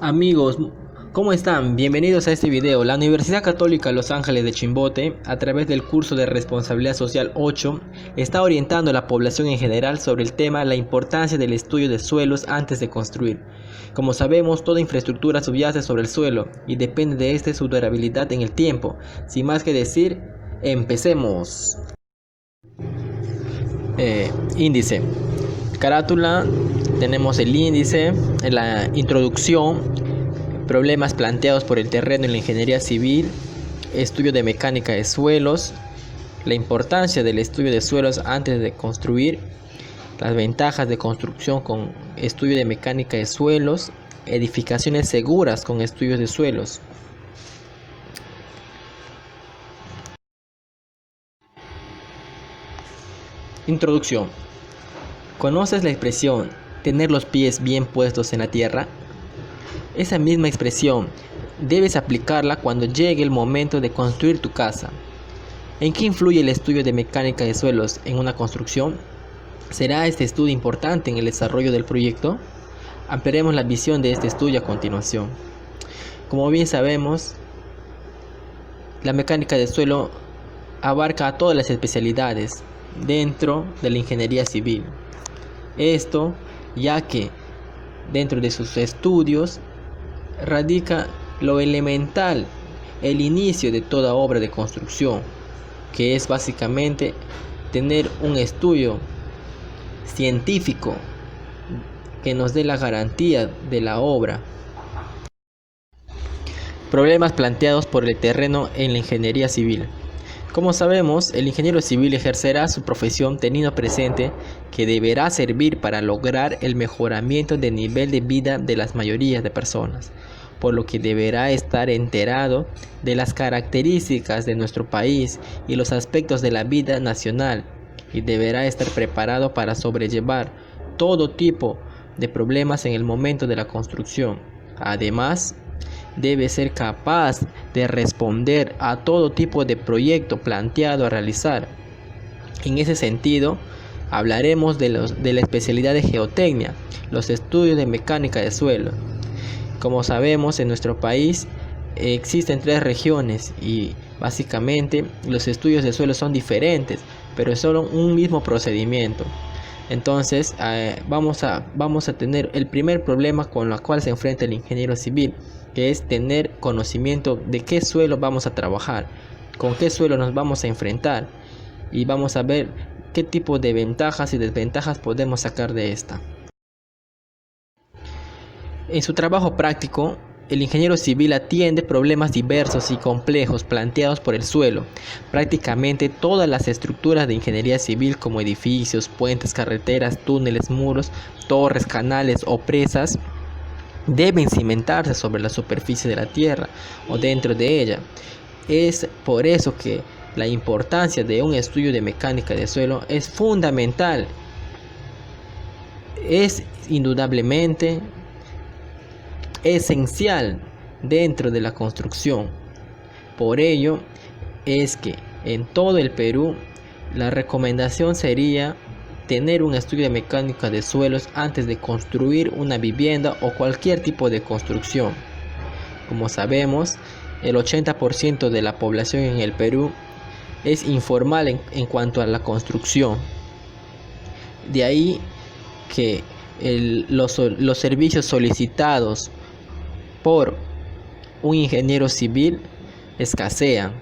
Amigos, ¿cómo están? Bienvenidos a este video. La Universidad Católica Los Ángeles de Chimbote, a través del curso de Responsabilidad Social 8, está orientando a la población en general sobre el tema la importancia del estudio de suelos antes de construir. Como sabemos, toda infraestructura subyace sobre el suelo y depende de este su durabilidad en el tiempo. Sin más que decir, empecemos. Índice. Carátula, tenemos el índice, la introducción, problemas planteados por el terreno en la ingeniería civil, estudio de mecánica de suelos, la importancia del estudio de suelos antes de construir, las ventajas de construcción con estudio de mecánica de suelos, edificaciones seguras con estudios de suelos. Introducción. ¿Conoces la expresión tener los pies bien puestos en la tierra? Esa misma expresión debes aplicarla cuando llegue el momento de construir tu casa. ¿En qué influye el estudio de mecánica de suelos en una construcción? ¿Será este estudio importante en el desarrollo del proyecto? Ampliaremos la visión de este estudio a continuación. Como bien sabemos, la mecánica de suelo abarca a todas las especialidades dentro de la ingeniería civil. Esto ya que dentro de sus estudios radica lo elemental, el inicio de toda obra de construcción, que es básicamente tener un estudio científico que nos dé la garantía de la obra. Problemas planteados por el terreno en la ingeniería civil. Como sabemos, el ingeniero civil ejercerá su profesión teniendo presente que deberá servir para lograr el mejoramiento del nivel de vida de las mayorías de personas, por lo que deberá estar enterado de las características de nuestro país y los aspectos de la vida nacional, y deberá estar preparado para sobrellevar todo tipo de problemas en el momento de la construcción. Además, debe ser capaz de responder a todo tipo de proyecto planteado a realizar. En ese sentido, hablaremos de la especialidad de geotecnia, los estudios de mecánica de suelo. Como sabemos, en nuestro país existen 3 regiones y básicamente los estudios de suelo son diferentes, pero es solo un mismo procedimiento. Entonces vamos a tener el primer problema con el cual se enfrenta el ingeniero civil, que es tener conocimiento de qué suelo vamos a trabajar, con qué suelo nos vamos a enfrentar, y vamos a ver qué tipo de ventajas y desventajas podemos sacar de esta. En su trabajo práctico, el ingeniero civil atiende problemas diversos y complejos planteados por el suelo. Prácticamente todas las estructuras de ingeniería civil, como edificios, puentes, carreteras, túneles, muros, torres, canales o presas, deben cimentarse sobre la superficie de la tierra o dentro de ella. Es por eso que la importancia de un estudio de mecánica de suelo es fundamental. Es indudablemente esencial dentro de la construcción. Por ello es que en todo el Perú la recomendación sería tener un estudio de mecánica de suelos antes de construir una vivienda o cualquier tipo de construcción. Como sabemos, el 80% de la población en el Perú es informal en cuanto a la construcción. De ahí que los servicios solicitados por un ingeniero civil escasean.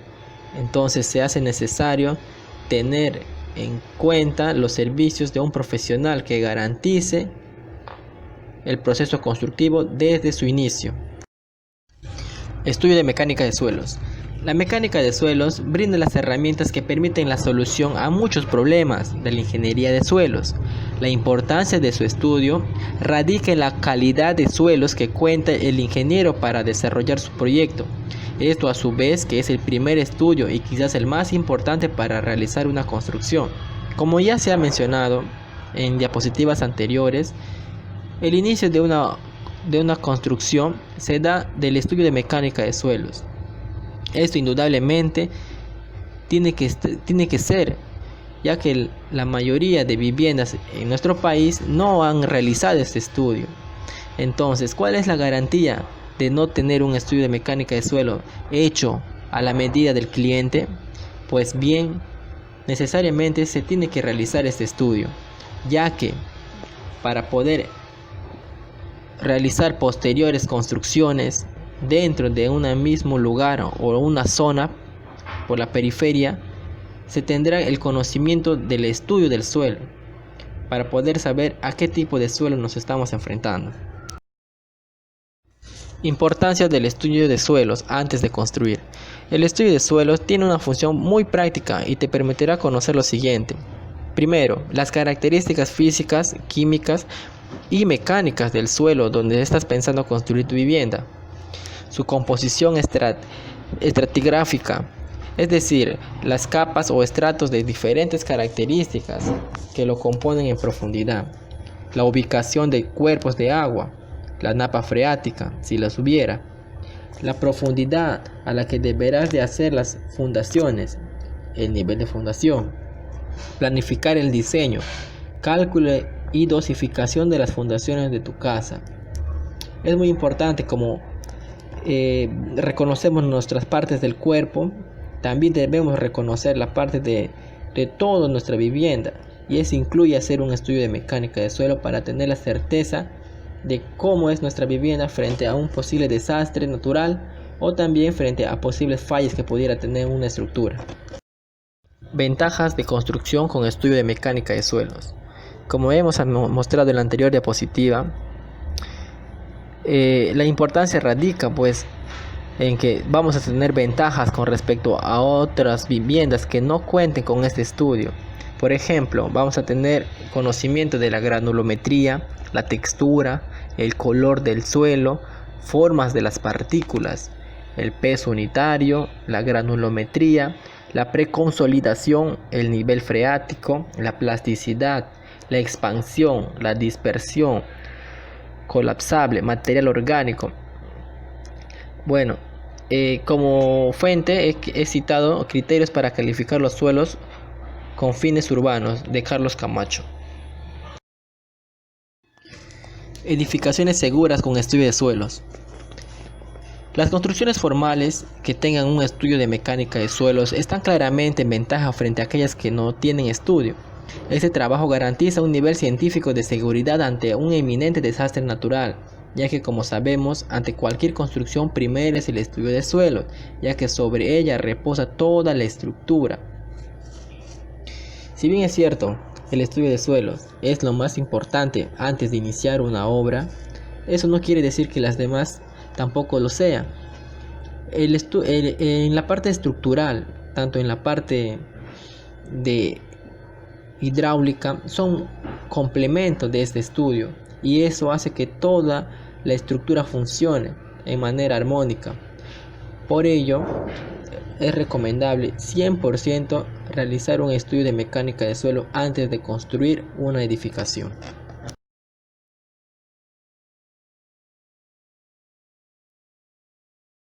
Entonces se hace necesario tener en cuenta los servicios de un profesional que garantice el proceso constructivo desde su inicio. Estudio de mecánica de suelos. La mecánica de suelos brinda las herramientas que permiten la solución a muchos problemas de la ingeniería de suelos. La importancia de su estudio radica en la calidad de suelos que cuenta el ingeniero para desarrollar su proyecto. Esto a su vez que es el primer estudio y quizás el más importante para realizar una construcción. Como ya se ha mencionado en diapositivas anteriores, el inicio de una construcción se da del estudio de mecánica de suelos. Esto indudablemente tiene que ser, ya que la mayoría de viviendas en nuestro país no han realizado este estudio. Entonces, ¿cuál es la garantía de no tener un estudio de mecánica de suelo hecho a la medida del cliente? Pues bien, necesariamente se tiene que realizar este estudio, ya que para poder realizar posteriores construcciones dentro de un mismo lugar o una zona por la periferia, se tendrá el conocimiento del estudio del suelo para poder saber a qué tipo de suelo nos estamos enfrentando. Importancia del estudio de suelos antes de construir. El estudio de suelos tiene una función muy práctica y te permitirá conocer lo siguiente. Primero, las características físicas, químicas y mecánicas del suelo donde estás pensando construir tu vivienda. Su composición estratigráfica, es decir, las capas o estratos de diferentes características que lo componen en profundidad. La ubicación de cuerpos de agua, la napa freática, si las hubiera. La profundidad a la que deberás de hacer las fundaciones, el nivel de fundación. Planificar el diseño, cálculo y dosificación de las fundaciones de tu casa. Es muy importante como reconocemos nuestras partes del cuerpo, también debemos reconocer la parte de toda nuestra vivienda, y eso incluye hacer un estudio de mecánica de suelo para tener la certeza de cómo es nuestra vivienda frente a un posible desastre natural o también frente a posibles fallas que pudiera tener una estructura. Ventajas de construcción con estudio de mecánica de suelos. Como hemos mostrado en la anterior diapositiva, la importancia radica pues en que vamos a tener ventajas con respecto a otras viviendas que no cuenten con este estudio. Por ejemplo, vamos a tener conocimiento de la granulometría, la textura, el color del suelo, formas de las partículas, el peso unitario, la granulometría, la preconsolidación, el nivel freático, la plasticidad, la expansión, la dispersión, colapsable, material orgánico. Bueno, como fuente he citado Criterios para calificar los suelos con fines urbanos de Carlos Camacho. Edificaciones seguras con estudio de suelos. Las construcciones formales que tengan un estudio de mecánica de suelos están claramente en ventaja frente a aquellas que no tienen estudio. Este trabajo garantiza un nivel científico de seguridad ante un eminente desastre natural, ya que, como sabemos, ante cualquier construcción primero es el estudio de suelos, ya que sobre ella reposa toda la estructura. Si bien es cierto, el estudio de suelos es lo más importante antes de iniciar una obra, eso no quiere decir que las demás tampoco lo sean. En la parte estructural, tanto en la parte de hidráulica, son complementos de este estudio, y eso hace que toda la estructura funcione en manera armónica. Por ello, es recomendable 100% realizar un estudio de mecánica de suelo antes de construir una edificación.